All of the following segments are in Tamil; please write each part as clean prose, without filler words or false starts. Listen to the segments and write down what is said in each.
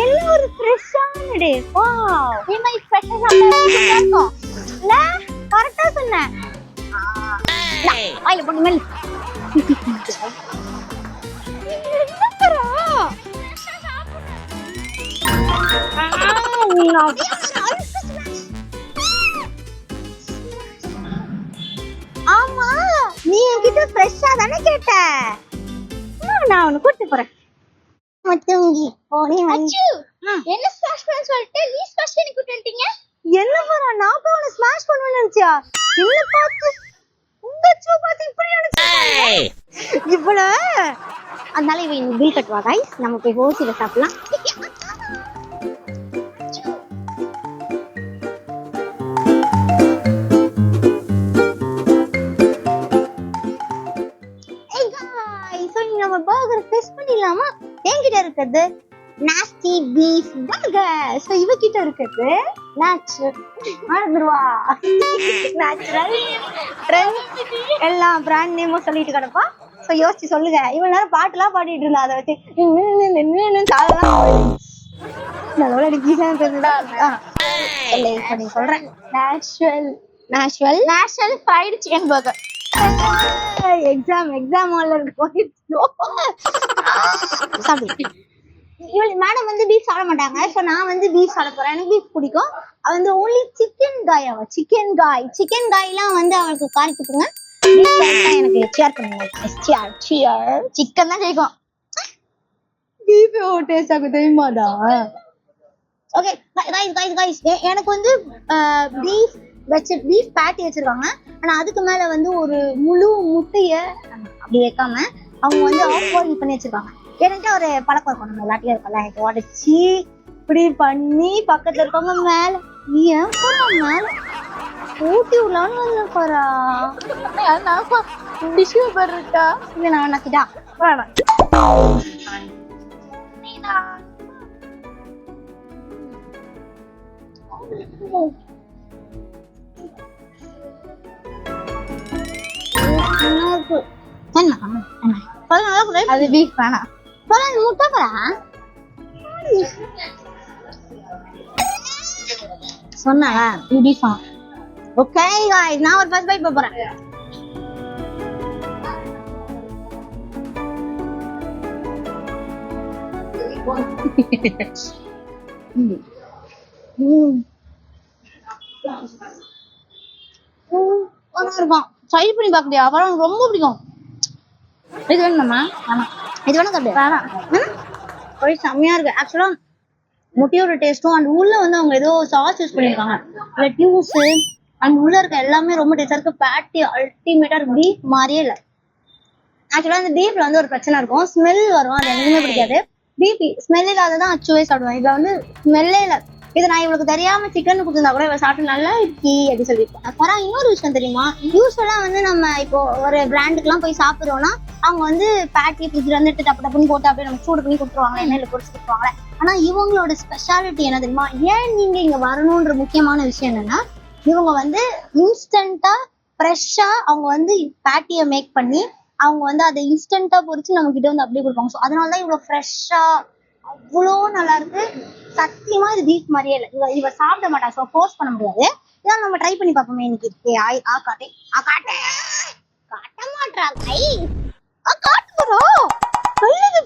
எல்லாம் ஒரு ஃப்ரெஷ்ஷான டே. வாவ், இந்த மாதிரி ஃப்ரெஷ்ஷா சாப்பிட்டா இருக்கும். இல்ல கரெக்டா சொன்னேன். வாயில போட்டு மெல். ஆமா, நீ என்கிட்ட ஃப்ரெஷ்ஷா தானே கேட்ட. நான் உன்னை கூட்டிட்டு போறேன். மத்தவங்கி போனே வந்து என்ன ஸ்மாஷ் பண்ண சொல்லிட்டு நீ ஸ்மாஷ் பண்ணி கூட்டிட்டீங்க. என்ன போறா, நான் போய் உன்னை ஸ்மாஷ் பண்ணுவேன்னு நினைச்சியா? என்ன பார்த்து உங்க அச்சோ பார்த்து இப்படி நினைச்சேன் இவ்வளோ. அதனால இவன் பில் கட்டுவா. கைஸ், நம்ம போய் ஹோசில சாப்பிடலாம். நம்ம பர்கர் டெஸ்ட் பண்ணிடலாமா? என்கிட்ட இருக்கிறது நாஸ்டி பீஃப் பர்கர். சோ இவ கிட்ட இருக்கிறது நேச்சுரல் மறந்துடுவா நேச்சுரல் எல்லாம் பிராண்ட் நேமும் சொல்லிட்டு கிடப்பா. சோ யோசிச்சு சொல்லுங்க. இவ்வளவு நேரம் பாட்டுலாம் பாடிட்டு இருந்தா, அதை வச்சு அதோட சொல்றேன். Natural natural national fried chicken burger. Exam madam வந்து பீஃப் சாப்பிட மாட்டாங்க. ஸோ நான் வந்து பீஃப் சாப்பிட போறேன். எனக்கு பீஃப் பிடிக்கும். அது வந்து ஓன்லி சிக்கன் காய். சிக்கன் காய்லாம் வந்து அவளுக்கு காரிக்குங்க. எனக்கு ஷேர் பண்ணுங்க. சிக்கன் தான் ஜெயிக்கும். பீஃப் டேஸ்ட் ஆகும் தெரியுமாடா? ஓகே गाइस, எனக்கு வந்து பீஃப் பேட்டி வச்சிருக்காங்க. ஆனா அதுக்கு மேல வந்து ஒரு முழு முட்டைய அப்படி வைக்காம அவங்க வந்து ஆஃப் பாயில் பண்ணி வச்சிருக்காங்க. எனக்கு ஒரு பழக்கம் இருக்கும், நம்ம எல்லாத்தையும் இருக்கல, எனக்கு உடச்சி இப்படி பண்ணி பக்கத்துல இருக்கவங்க மேல ஏன் போறா மேல ஊட்டி விடலான்னு போறா. டிஷ்யூ பர்கர்க்கா இல்ல நான் நக்கிட்டா அது பீஃப் வேணாம். முட்டை சொன்னா பீஃபா? ஓகே गाइस, நான் ஒரு ஃபர்ஸ்ட் பைட் போறேன். இருக்கும் ட்ரை பண்ணி பார்க்கலையா? அப்புறம் ரொம்ப பிடிக்கும். இது வேணுமா? வேணாம். இது வேணா கட்டு வேணாம். ஒரே செம்மையா இருக்கு. ஆக்சுவலா முட்டையோட டேஸ்ட்டும் அண்ட் உள்ள வந்து அவங்க ஏதோ சாஸ் யூஸ் பண்ணிருக்காங்க. லெட்யூஸ் அண்ட் உள்ள இருக்க எல்லாமே ரொம்ப டேஸ்டா இருக்கு. பேட்டி அல்டிமேட்டா இருக்கு. பீஃப் மாதிரியே இல்லை. ஆக்சுவலா அந்த பீஃப்ல வந்து ஒரு பிரச்சனை இருக்கும், ஸ்மெல் வரும். அது எனக்குமே பிடிக்காது. பீஃப் ஸ்மெல் இல்லாததான் அச்சுவே சாப்பிடுவேன். இதை வந்து ஸ்மெல்லே இல்லை. இது நான் இவளுக்கு தெரியாம சிக்கன் கொடுத்துருந்தா கூட இவ சாப்பிட்டு நல்லா இருக்கி அப்படி சொல்லியிருப்பேன். அப்புறம் இன்னொரு விஷயம் தெரியுமா, யூஸ்வலா வந்து நம்ம இப்போ ஒரு பிராண்டுக்குலாம் போய் சாப்பிடுறோம்னா அவங்க வந்து பேட்டி ஃப்ரிட்ஜ்ல இருந்து எடுத்து டப்பு டப்புன்னு போட்டு அப்படியே நமக்கு சூடு பண்ணி கொடுத்துருவாங்க, எண்ணெயில பொரிச்சு கொடுத்துருவாங்க. ஆனா இவங்களோட ஸ்பெஷாலிட்டி என்ன தெரியுமா? ஏன் நீங்க இங்க வரணும்ன்ற முக்கியமான விஷயம் என்னன்னா, இவங்க வந்து இன்ஸ்டன்டா ஃப்ரெஷ்ஷா அவங்க வந்து பேட்டியை மேக் பண்ணி அவங்க வந்து அதை இன்ஸ்டன்டா பொரிச்சு நம்ம கிட்ட வந்து அப்படியே கொடுப்பாங்க. ஸோ அதனாலதான் இவ்வளவு ஃப்ரெஷ்ஷா அவ்வளோ நல்லா இருக்கு. சத்தியமா இது பீஃப் மாதிரியே இல்லை. இவ சாப்பிட மாட்டா, ஸோ ஃபோர்ஸ் பண்ண முடியாது. இதான் நம்ம ட்ரை பண்ணி பார்ப்போமே இன்னைக்கு. காட்ட மாட்டா கை காட்டு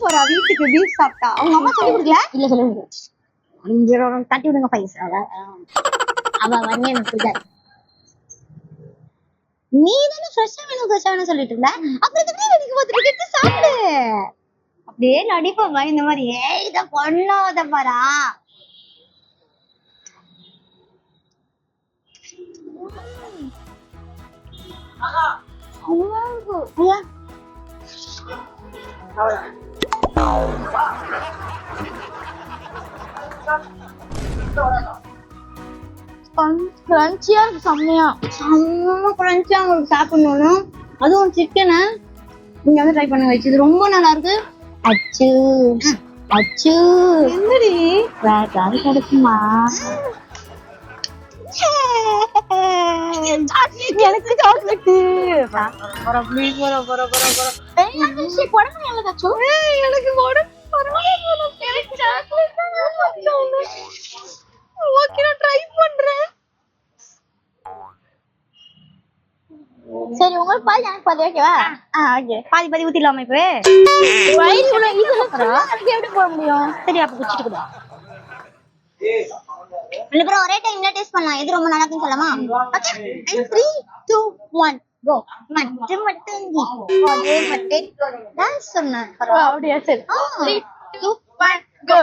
போறா வீட்டுக்கு பீஃப் சாப்பிட்டா. அவங்க அம்மா சொல்லி கொடுக்கல. இல்ல சொல்லி தட்டி விடுங்க பைஸ். அவ வந்து எனக்கு பிடிக்காது. நீ தானே ஃப்ரெஷ்ஷா வேணும் சொல்லிட்டு இருந்த. அப்புறம் எனக்கு ஒருத்தர் கிட்ட சாப்பிடு. அப்படியே நடிப்பா இந்த மாதிரி. இத பண்ணாத பாரா. கிரன்ச்சியா இருக்கு. செம்மையா கிரன்ச்சியா உங்களுக்கு சாப்பிடணும்னு அதுவும் சிக்கனை நீங்க வந்து ட்ரை பண்ண வச்சு. இது ரொம்ப நல்லா இருக்கு. அச்சு அச்சு என்னடி வேற கிடைக்குமா? எனக்கு சாக்லேட் உடம்பு நல்லதாச்சும். எனக்கு உடம்பு பரவாயில்ல. பாதி ஓகேவா? ஓகே. பாதி பாதி ஊத்திடலாமா இப்போ? வயிறு இவ்வளோ இது அதுக்கு எப்படி போட முடியும்? சரி அப்போ குச்சிட்டு கூட. அப்புறம் ஒரே டைம்ல டேஸ்ட் பண்ணலாம். எது ரொம்ப நல்லா இருக்குன்னு சொல்லலாமா? ஓகே. 3 2 1 கோ. மட்டு அதே மட்டே நான் சொன்னேன். அப்படியே சரி. 3 2 1 கோ.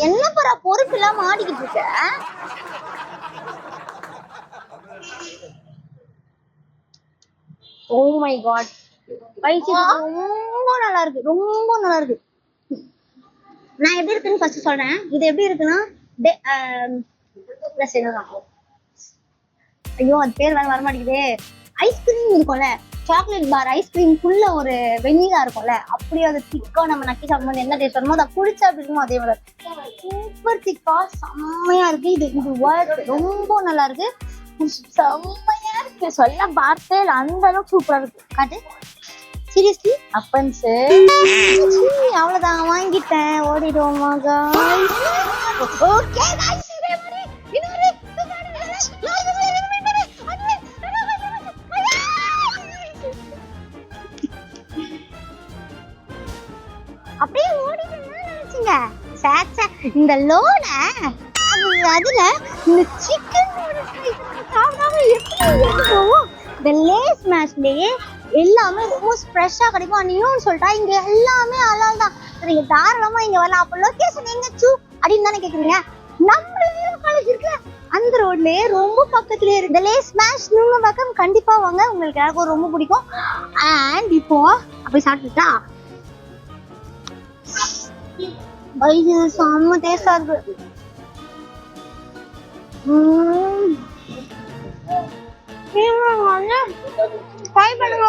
என்ன பரா பொறுப்பு இல்லாம ஆடிக்கிட்டு இருக்க? Oh my God. ஸ்பைசி ரொம்ப நல்லா இருக்கு. ரொம்ப நல்லா இருக்கு. நான் எப்படி இருக்குன்னு ஃபர்ஸ்ட் சொல்றேன். இது எப்படி இருக்குன்னா ஐயோ அது பேர் வேற வர மாட்டேங்குதே. ஐஸ்கிரீம் இருக்கும்ல, சாக்லேட் பார் ஐஸ்கிரீம்குள்ள ஒரு வெண்ணிலா இருக்கும்ல, அப்படியே அது திக்கா நம்ம நக்கி சாப்பிடும்போது என்ன டேஸ்ட் வருமோ அதை குடிச்சா அப்படி இருக்குமோ அதே மாதிரி சூப்பர் திக்கா செம்மையா இருக்கு. இது ஒர்த் ரொம்ப நல்லா இருக்கு. செம்மையா இருக்கு. சொல்ல வார்த்தை அந்த அளவுக்கு சூப்பரா இருக்கு. காட்டு சீரியஸ்லி அப்பன்ஸ். அவ்வளவுதான் வாங்கிட்டேன். ஓடிடுவோமா गाइस? ஓகே गाइस இதே மாதிரி இன்னொரு அப்படியே ஓடிடுன்னு நினைச்சீங்க. சாச்சா இந்த லோட அதுல இந்த சிக்கன் சாப்பிடாம எப்படி போவோம்? இந்த லேஸ் மேஷ்லயே எல்லாமே ரொம்ப ஃப்ரெஷ்ஷா கிடைக்கும். இன்னும் சொல்லிட்டா இங்க எல்லாமே அலால் தான். நீங்க தாராளமா இங்க வரலாம். அப்ப லொகேஷன் எங்க சூ அப்படின்னு தானே கேக்குறீங்க. நம்ம காலேஜ் இருக்கு அந்த ரோட்லயே ரொம்ப பக்கத்துலயே இருக்கு. இந்த லேஸ் மேஷ் நீங்க பக்கம் கண்டிப்பா வாங்க. உங்களுக்கு எல்லாருக்கும் ரொம்ப பிடிக்கும். அண்ட் இப்போ அப்படி சாப்பிட்டுட்டா இது செம்ம டேஸ்டா இருக்கு. ட்ரை பண்ணுங்க.